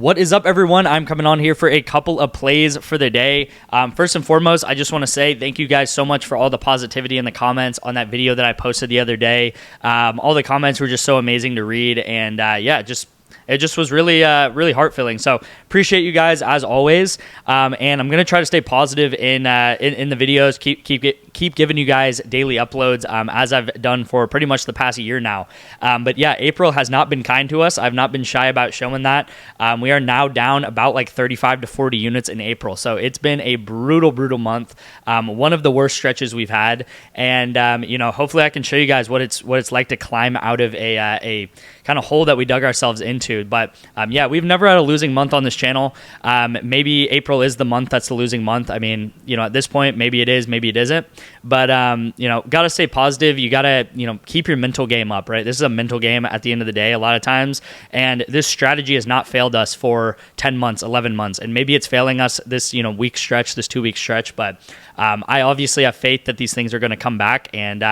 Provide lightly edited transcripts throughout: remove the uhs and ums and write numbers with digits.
What is up, everyone? I'm coming on here for a couple of plays for the day. First and foremost, I just want to say thank you guys so much for all the positivity in the comments on that video that I posted the other day. All the comments were just so amazing to read, and it just was really heart-filling. So appreciate you guys as always. And I'm gonna try to stay positive in the videos. Keep giving you guys daily uploads as I've done for pretty much the past year now. But yeah, April has not been kind to us. I've not been shy about showing that. We are now down about like 35 to 40 units in April. So it's been a brutal month. One of the worst stretches we've had. And hopefully I can show you guys what it's like to climb out of a kind of hole that we dug ourselves into. But yeah, we've never had a losing month on this channel. Maybe April is the month that's the losing month. I mean, at this point, maybe it is, maybe it isn't. But gotta stay positive. You gotta keep your mental game up, right? This is a mental game at the end of the day a lot of times, and this strategy has not failed us for 10 months, 11 months, and maybe it's failing us this week stretch, this 2-week stretch. But I obviously have faith that these things are going to come back, and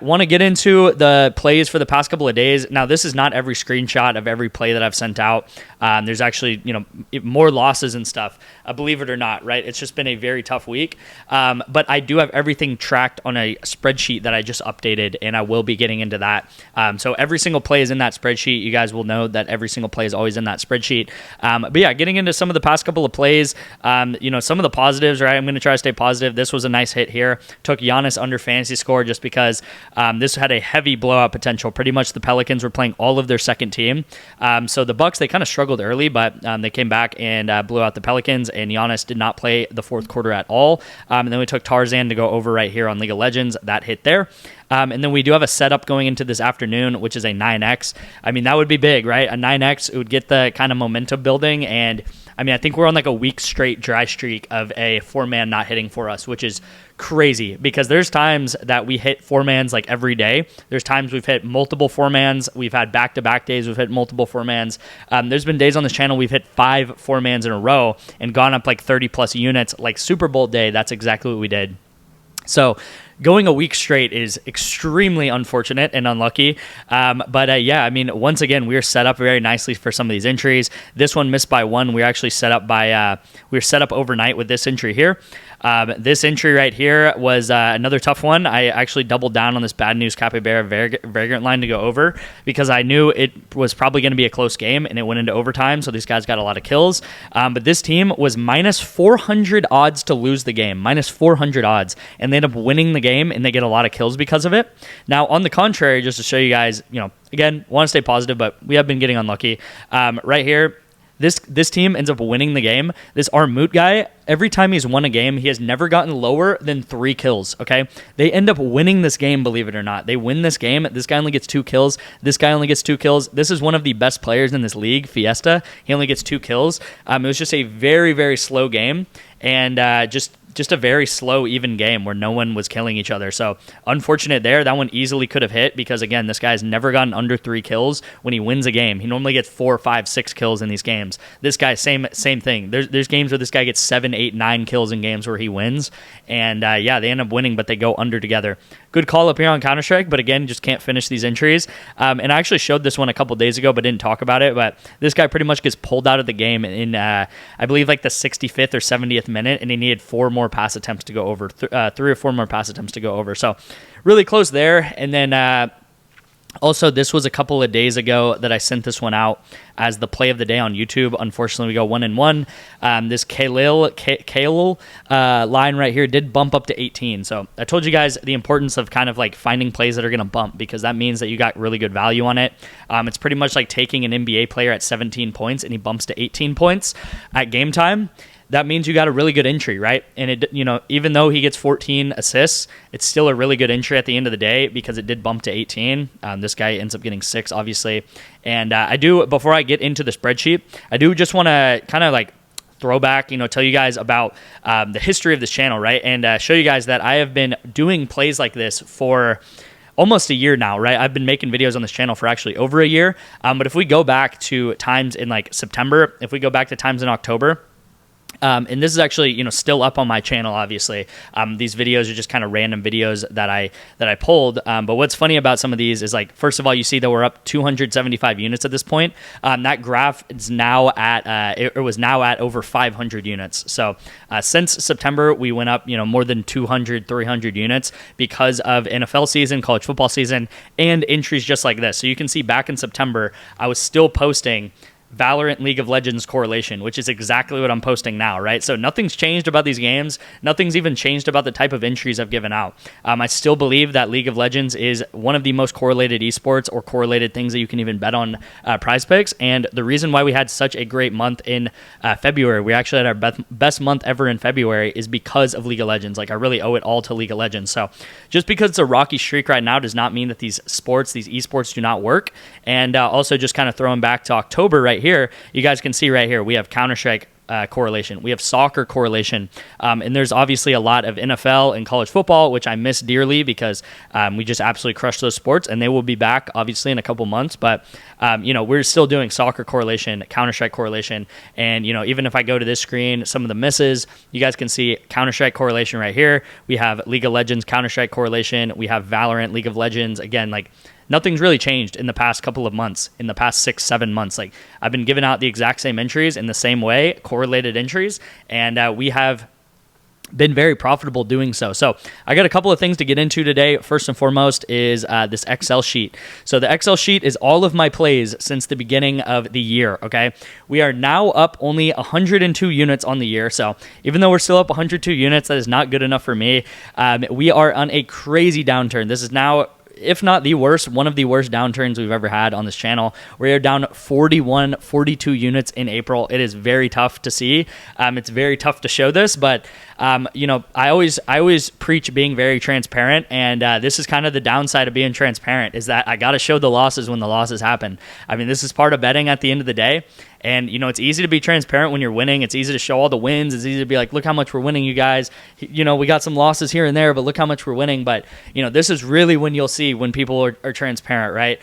want to get into the plays for the past couple of days. Now, this is not every screenshot of every play that I've sent out. There's actually more losses and stuff, believe it or not, right? It's just been a very tough week, but I do have everything tracked on a spreadsheet that I just updated, and I will be getting into that. So every single play is in that spreadsheet. You guys will know that every single play is always in that spreadsheet. But yeah, getting into some of the past couple of plays, some of the positives, right? I'm going to try to stay positive. This was a nice hit here. Took Giannis under fantasy score just because this had a heavy blowout potential. Pretty much the Pelicans were playing all of their second team. So the Bucks, they kind of struggled early, but they came back and blew out the Pelicans, and Giannis did not play the fourth quarter at all. And then we took Tarzan to go over right here on League of Legends. That hit there. And then we do have a setup going into this afternoon, which is a 9X. I mean, that would be big, right? A 9X, it would get the kind of momentum building. And I mean, I think we're on like a week straight dry streak of a 4-man not hitting for us, which is crazy because there's times that we hit 4-mans like every day. There's times we've hit multiple 4-mans. We've had back-to-back days we've hit multiple 4-mans. There's been days on this channel we've hit 5 4-mans in a row and gone up like 30 plus units. Like Super Bowl day, that's exactly what we did. So going a week straight is extremely unfortunate and unlucky. I mean, once again, we were set up very nicely for some of these entries. This one missed by 1. We were actually set up we were set up overnight with this entry here. This entry right here was another tough one. I actually doubled down on this bad news capybara vagrant line to go over because I knew it was probably going to be a close game, and it went into overtime, so these guys got a lot of kills. But this team was minus 400 odds to lose the game, minus 400 odds, and they end up winning the game, and they get a lot of kills because of it. Now, on the contrary, just to show you guys, again, want to stay positive, but we have been getting unlucky. Right here, this team ends up winning the game. This Armut guy, every time he's won a game, he has never gotten lower than 3 kills, okay? They end up winning this game, believe it or not. They win this game. This guy only gets 2 kills. This guy only gets 2 kills. This is one of the best players in this league, Fiesta. He only gets 2 kills. It was just a very, very slow game, and just a very slow, even game where no one was killing each other. So unfortunate there. That one easily could have hit because, again, this guy's never gotten under 3 kills when he wins a game. He normally gets 4, 5, 6 kills in these games. This guy, same thing. There's games where this guy gets 7, 8, 9 kills in games where he wins. And, they end up winning, but they go under together. Good call up here on Counter-Strike, but again, just can't finish these entries. And I actually showed this one a couple days ago, but didn't talk about it. But this guy pretty much gets pulled out of the game in, I believe, like the 65th or 70th minute, and he needed 4 more pass attempts to go over, 3 or 4 more pass attempts to go over. So really close there. And then also, this was a couple of days ago that I sent this one out as the play of the day on YouTube. Unfortunately, we go 1-1. This Kalil line right here did bump up to 18. So I told you guys the importance of kind of like finding plays that are going to bump because that means that you got really good value on it. It's pretty much like taking an NBA player at 17 points and he bumps to 18 points at game time. That means you got a really good entry, right? And it, even though he gets 14 assists, it's still a really good entry at the end of the day because it did bump to 18. This guy ends up getting 6, obviously. And I do, before I get into the spreadsheet, I do just want to kind of like throw back, tell you guys about the history of this channel, right? And show you guys that I have been doing plays like this for almost a year now, right? I've been making videos on this channel for actually over a year. But if we go back to times in like September, if we go back to times in October, And this is actually, still up on my channel, obviously. These videos are just kind of random videos that I pulled. But what's funny about some of these is, like, first of all, you see that we're up 275 units at this point. That graph is now at, it was now at over 500 units. So since September, we went up, more than 200, 300 units because of NFL season, college football season, and entries just like this. So you can see back in September, I was still posting Valorant League of Legends correlation, which is exactly what I'm posting now, right? So nothing's changed about these games. Nothing's even changed about the type of entries I've given out. I still believe that League of Legends is one of the most correlated esports or correlated things that you can even bet on PrizePicks. And the reason why we had such a great month in February, we actually had our best month ever in February, is because of League of Legends. Like, I really owe it all to League of Legends. So just because it's a rocky streak right now does not mean that these esports do not work. And also just kind of throwing back to October right here, you guys can see right here, we have Counter-Strike correlation. We have soccer correlation. And there's obviously a lot of NFL and college football, which I miss dearly because we just absolutely crushed those sports, and they will be back obviously in a couple months. But, we're still doing soccer correlation, Counter-Strike correlation. And, even if I go to this screen, some of the misses, you guys can see Counter-Strike correlation right here. We have League of Legends Counter-Strike correlation. We have Valorant League of Legends. Again, like, nothing's really changed in the past couple of months, in the past 6-7 months. Like, I've been giving out the exact same entries in the same way, correlated entries, and we have been very profitable doing so. So I got a couple of things to get into today. First and foremost is this Excel sheet. So the Excel sheet is all of my plays since the beginning of the year, okay? We are now up only 102 units on the year. So even though we're still up 102 units, that is not good enough for me. We are on a crazy downturn. This is now, if not the worst, one of the worst downturns we've ever had on this channel. We are down 41, 42 units in April. It is very tough to see. It's very tough to show this, but I always preach being very transparent, and this is kind of the downside of being transparent, is that I got to show the losses when the losses happen. I mean, this is part of betting at the end of the day. And, it's easy to be transparent when you're winning. It's easy to show all the wins. It's easy to be like, look how much we're winning, you guys. We got some losses here and there, but look how much we're winning. But, this is really when you'll see when people are transparent, right?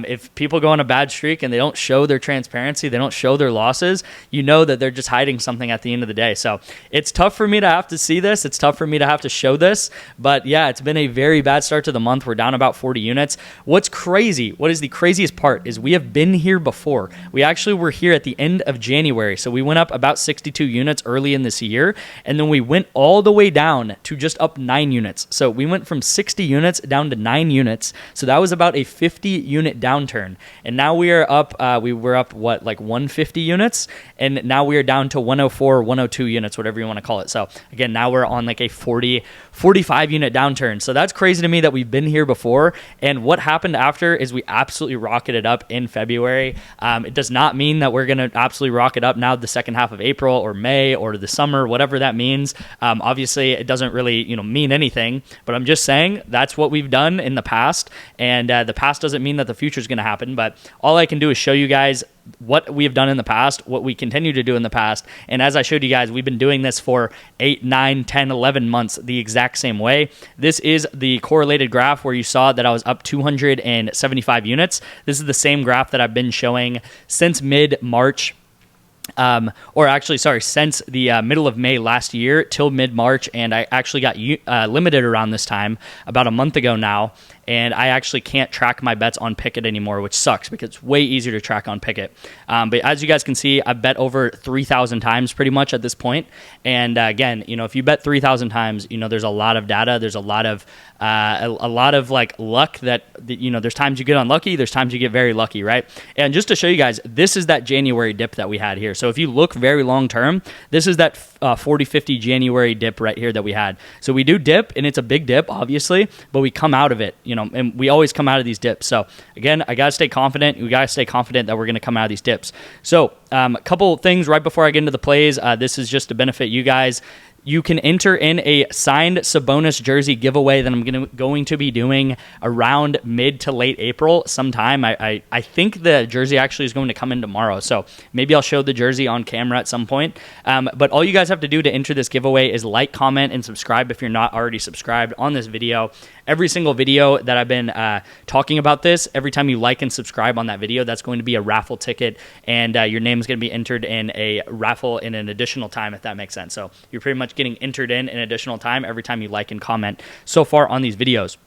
If people go on a bad streak and they don't show their transparency, they don't show their losses, that they're just hiding something at the end of the day. So it's tough for me to have to see this. It's tough for me to have to show this. But, yeah, it's been a very bad start to the month. We're down about 40 units. What's crazy, what is the craziest part, is we have been here before. We actually were here at the end of January. So we went up about 62 units early in this year, and then we went all the way down to just up 9 units. So we went from 60 units down to 9 units. So that was about a 50 unit downturn. And now we are up, we were up, like 150 units, and now we are down to 104, 102 units, whatever you want to call it. So again, now we're on like a 45 unit downturn. So that's crazy to me that we've been here before. And what happened after is we absolutely rocketed up in February. It does not mean that we're going to absolutely rocket up now the second half of April or May or the summer, whatever that means. Obviously, it doesn't really mean anything, but I'm just saying that's what we've done in the past, and the past doesn't mean that the future is going to happen, but all I can do is show you guys what we have done in the past, what we continue to do in the past. And as I showed you guys, we've been doing this for 8, 9, 10, 11 months the exact same way. This is the correlated graph where you saw that I was up 275 units. This is the same graph that I've been showing since mid-March. Since the middle of May last year till mid-March, and I actually got limited around this time, about a month ago now, and I actually can't track my bets on Pickett anymore, which sucks because it's way easier to track on Pickett. But as you guys can see, I bet over 3,000 times pretty much at this point. And again, if you bet 3,000 times, there's a lot of data. There's a lot of like luck that, there's times you get unlucky. There's times you get very lucky, right? And just to show you guys, this is that January dip that we had here. So if you look very long term, this is that 40-50 January dip right here that we had. So we do dip, and it's a big dip, obviously, but we come out of it, and we always come out of these dips. So again, I got to stay confident. We got to stay confident that we're going to come out of these dips. So a couple things right before I get into the plays. This is just to benefit you guys. you can enter in a signed Sabonis jersey giveaway that I'm going to be doing around mid to late April sometime. I think the jersey actually is going to come in tomorrow, so maybe I'll show the jersey on camera at some point. But all you guys have to do to enter this giveaway is like, comment, and subscribe if you're not already subscribed on this video. Every single video that I've been talking about this, every time you like and subscribe on that video, that's going to be a raffle ticket, and your name is going to be entered in a raffle in an additional time, if that makes sense. So you're pretty much getting entered in an additional time every time you like and comment so far on these videos.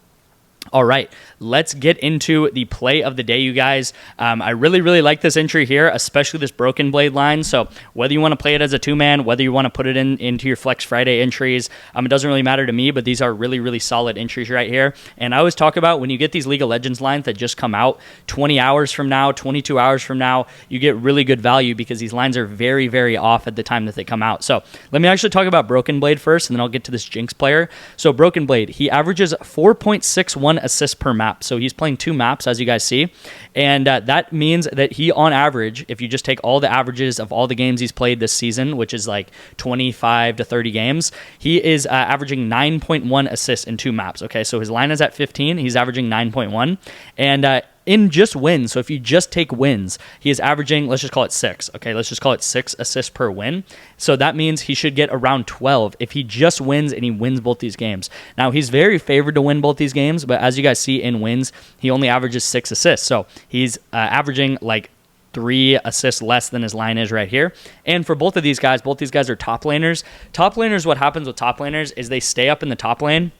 All right, let's get into the play of the day, you guys. I really, really like this entry here, especially this broken blade line. So whether you want to play it as a two-man, whether you want to put it into your Flex Friday entries, it doesn't really matter to me, but these are really, really solid entries right here. And I always talk about when you get these League of Legends lines that just come out 20 hours from now, 22 hours from now, you get really good value because these lines are very, very off at the time that they come out. So let me actually talk about Broken Blade first, and then I'll get to this Jinx player. So Broken Blade, he averages 4.61 assists per map. So he's playing 2 maps, as you guys see. And that means that he, on average, if you just take all the averages of all the games he's played this season, which is like 25 to 30 games, he is averaging 9.1 assists in 2 maps. Okay, so his line is at 15. He's averaging 9.1. And in just wins, so if you just take wins, he is averaging, let's just call it 6. Okay, let's just call it 6 assists per win. So that means he should get around 12 if he just wins and he wins both these games. Now, he's very favored to win both these games, but as you guys see in wins, he only averages 6 assists. So he's averaging like 3 assists less than his line is right here. And for both these guys are top laners. Top laners, what happens with top laners is they stay up in the top lane,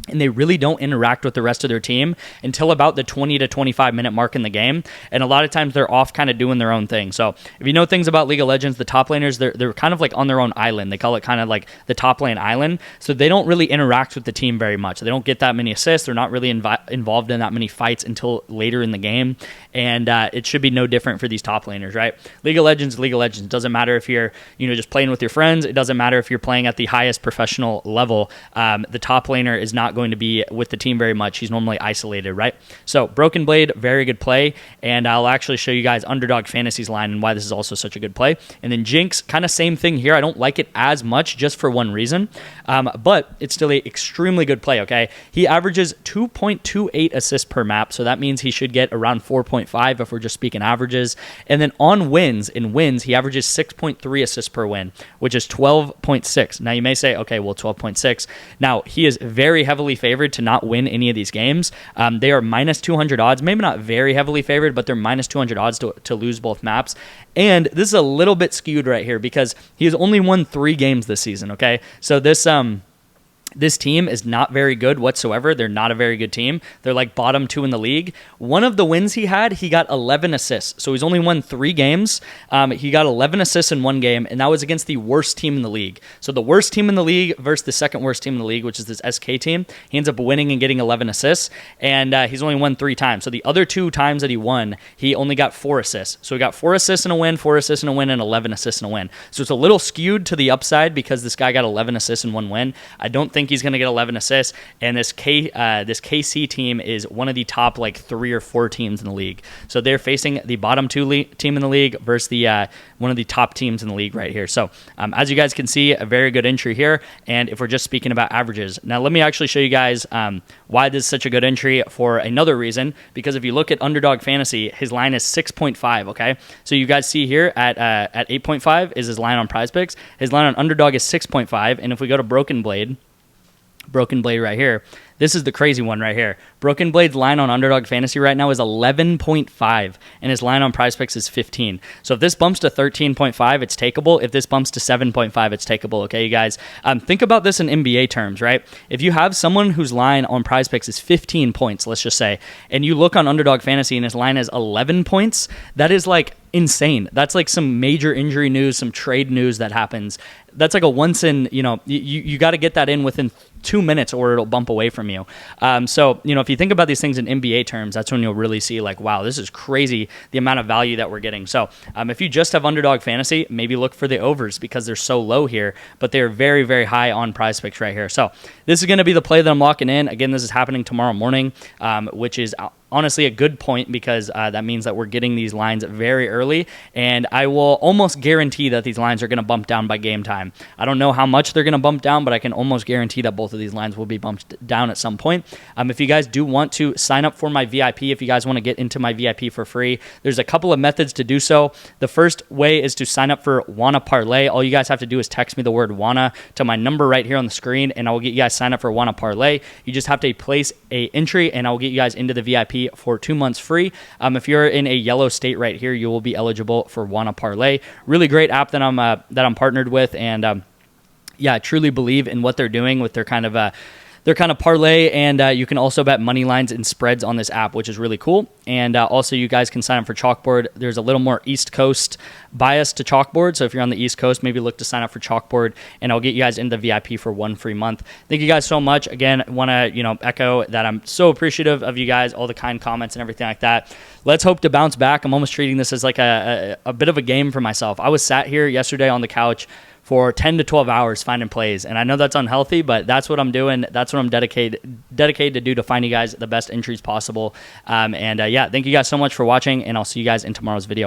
and they really don't interact with the rest of their team until about the 20 to 25 minute mark in the game. And a lot of times they're off kind of doing their own thing. So if you know things about League of Legends, the top laners, they're kind of like on their own island. They call it kind of like the top lane island. So they don't really interact with the team very much. They don't get that many assists. They're not really involved in that many fights until later in the game. And it should be no different for these top laners, right? League of Legends. It doesn't matter if you're just playing with your friends. It doesn't matter if you're playing at the highest professional level. The top laner is not going to be with the team very much. He's normally isolated, right? So Broken Blade, very good play, and I'll actually show you guys Underdog Fantasy's line and why this is also such a good play. And then Jinx, kind of same thing here. I don't like it as much just for one reason, but it's still an extremely good play, okay? He averages 2.28 assists per map, so that means he should get around 4.5 if we're just speaking averages. And then on wins, he averages 6.3 assists per win, which is 12.6. Now you may say, okay, well, 12.6. Now he is very heavily favored to not win any of these games. They are minus 200 odds, maybe not very heavily favored, but they're minus 200 odds to lose both maps. And this is a little bit skewed right here because he has only won 3 games this season, okay? So this team is not very good whatsoever. They're not a very good team. They're like bottom 2 in the league. One of the wins he got 11 assists. So he's only won 3 games. He got 11 assists in 1 game, and that was against the worst team in the league. So the worst team in the league versus the second worst team in the league, which is this SK team. He ends up winning and getting 11 assists, and he's only won 3 times. So the other 2 times that he won, he only got 4 assists. So he got 4 assists in a win, 4 assists in a win, and 11 assists in a win. So it's a little skewed to the upside because this guy got 11 assists in 1 win. I don't think he's going to get 11 assists, and this KC team is one of the top like 3 or 4 teams in the league. So they're facing the bottom 2 team in the league versus the one of the top teams in the league right here. So as you guys can see, a very good entry here. And if we're just speaking about averages, now let me actually show you guys why this is such a good entry for another reason. Because if you look at Underdog Fantasy, his line is 6.5. Okay, so you guys see here at 8.5 is his line on PrizePicks. His line on Underdog is 6.5, and if we go to Broken Blade right here, this is the crazy one right here. Broken Blade's line on Underdog Fantasy right now is 11.5, and his line on PrizePicks is 15. So if this bumps to 13.5, it's takeable. If this bumps to 7.5, it's takeable. Okay, you guys? Think about this in NBA terms, right? If you have someone whose line on PrizePicks is 15 points, let's just say, and you look on Underdog Fantasy and his line is 11 points, that is like insane. That's like some major injury news, some trade news that happens. That's like a once in, you got to get that in within 2 minutes or it'll bump away from you. So, if you think about these things in NBA terms, that's when you'll really see like, wow, this is crazy, the amount of value that we're getting. So if you just have Underdog Fantasy, maybe look for the overs because they're so low here, but they're very, very high on PrizePicks right here. So this is going to be the play that I'm locking in. Again, this is happening tomorrow morning, which is honestly a good point because that means that we're getting these lines very early, and I will almost guarantee that these lines are going to bump down by game time. I don't know how much they're going to bump down, but I can almost guarantee that both of these lines will be bumped down at some point. If you guys do want to sign up for my VIP, if you guys want to get into my VIP for free, there's a couple of methods to do so. The first way is to sign up for Wanna Parlay. All you guys have to do is text me the word Wanna to my number right here on the screen, and I will get you guys signed up for Wanna Parlay. You just have to place a entry, and I will get you guys into the VIP for 2 months free. If you're in a yellow state right here, you will be eligible for Wanna Parlay. Really great app that I'm partnered with, and yeah, I truly believe in what they're doing with their kind of parlay, and you can also bet money lines and spreads on this app, which is really cool. And also, you guys can sign up for Chalkboard. There's a little more East Coast bias to Chalkboard, so if you're on the East Coast, maybe look to sign up for Chalkboard, and I'll get you guys into the VIP for 1 free month. Thank you guys so much. Again, want to echo that I'm so appreciative of you guys, all the kind comments and everything like that. Let's hope to bounce back. I'm almost treating this as like a bit of a game for myself. I was sat here yesterday on the couch for 10 to 12 hours finding plays. And I know that's unhealthy, but that's what I'm doing. That's what I'm dedicated to do to find you guys the best entries possible. Yeah, thank you guys so much for watching, and I'll see you guys in tomorrow's video.